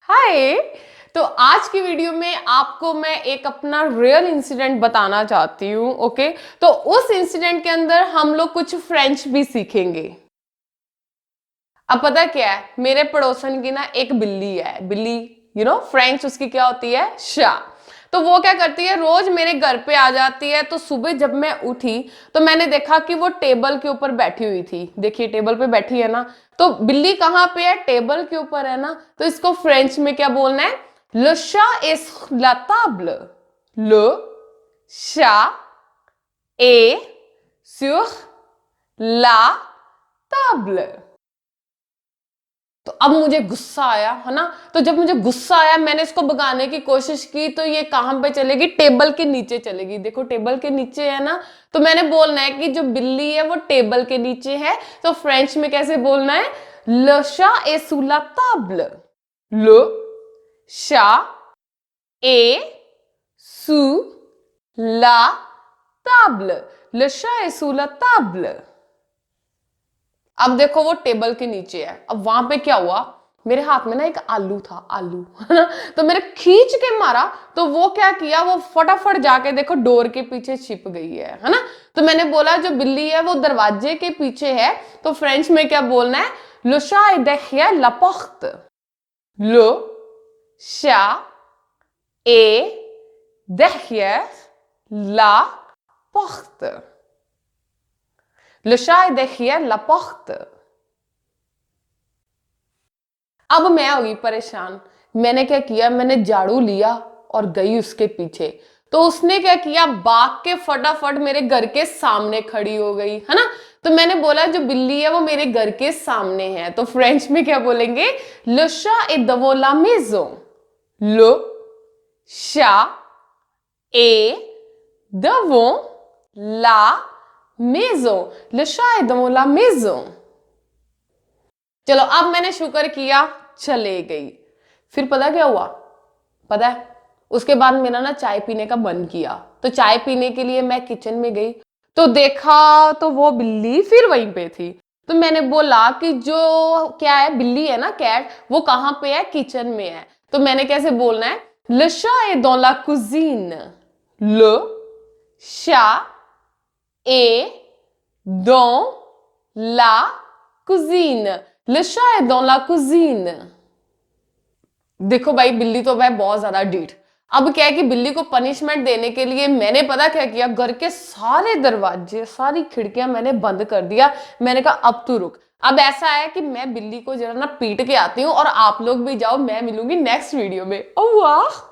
हाय। तो आज की वीडियो में आपको मैं एक अपना रियल इंसिडेंट बताना चाहती हूँ। ओके, तो उस इंसिडेंट के अंदर हम लोग कुछ फ्रेंच भी सीखेंगे। अब पता क्या है, मेरे पड़ोसन की ना एक बिल्ली है। बिल्ली फ्रेंच उसकी क्या होती है, शा। तो वो क्या करती है, रोज मेरे घर पे आ जाती है। तो सुबह जब मैं उठी तो मैंने देखा कि वो टेबल के ऊपर बैठी हुई थी। देखिए टेबल पे बैठी है ना, तो बिल्ली कहाँ पे है, टेबल के ऊपर है ना। तो इसको फ्रेंच में क्या बोलना है, le chat est sur la table. Le chat est sur la table. तो अब मुझे गुस्सा आया है ना। तो जब मुझे गुस्सा आया मैंने इसको भगाने की कोशिश की, तो ये कहां पे चलेगी, टेबल के नीचे चलेगी। देखो टेबल के नीचे है ना। तो मैंने बोलना है कि जो बिल्ली है वो टेबल के नीचे है। तो फ्रेंच में कैसे बोलना है, le chat est sous la table. Le chat est sous la table. Le chat est sous la table. अब देखो वो टेबल के नीचे है। अब वहां पे क्या हुआ, मेरे हाथ में ना एक आलू था, आलू है ना। तो मैंने खींच के मारा, तो वो क्या किया, वो फटाफट जाके देखो डोर के पीछे छिप गई है ना। तो मैंने बोला जो बिल्ली है वो दरवाजे के पीछे है। तो फ्रेंच में क्या बोलना है, le chat est derrière la porte. Le chat est derrière la porte. Le chat est derrière la porte. अब मैं हो गई परेशान। मैंने क्या किया, मैंने झाड़ू लिया और गई उसके पीछे। तो उसने क्या किया, भाग के फटाफट मेरे घर के सामने खड़ी हो गई है ना। तो मैंने बोला जो बिल्ली है वो मेरे घर के सामने है। तो फ्रेंच में क्या बोलेंगे, le chat est devant la maison. Le chat est devant la maison. Le chat est devant la maison. चलो अब मैंने शुक्र किया, चले गई। फिर पता क्या हुआ, पता है, उसके बाद मेरा ना चाय पीने का मन किया। तो चाय पीने के लिए मैं किचन में गई, तो देखा तो वो बिल्ली फिर वहीं पे थी। तो मैंने बोला कि जो क्या है, बिल्ली है ना, कैट, वो कहाँ पे है, किचन में है। तो मैंने कैसे बोलना है, le chat est dans la cuisine. Le chat est dans la cuisine. Le chat est dans la cuisine. देखो भाई बिल्ली तो भाई बहुत ज्यादा डीठ। अब क्या है कि बिल्ली को पनिशमेंट देने के लिए मैंने पता क्या किया, घर के सारे दरवाजे सारी खिड़कियां मैंने बंद कर दिया। मैंने कहा अब तू रुक। अब ऐसा है कि मैं बिल्ली को जरा ना पीट के आती हूँ और आप लोग भी जाओ। मैं मिलूंगी नेक्स्ट वीडियो में। ओ वाह।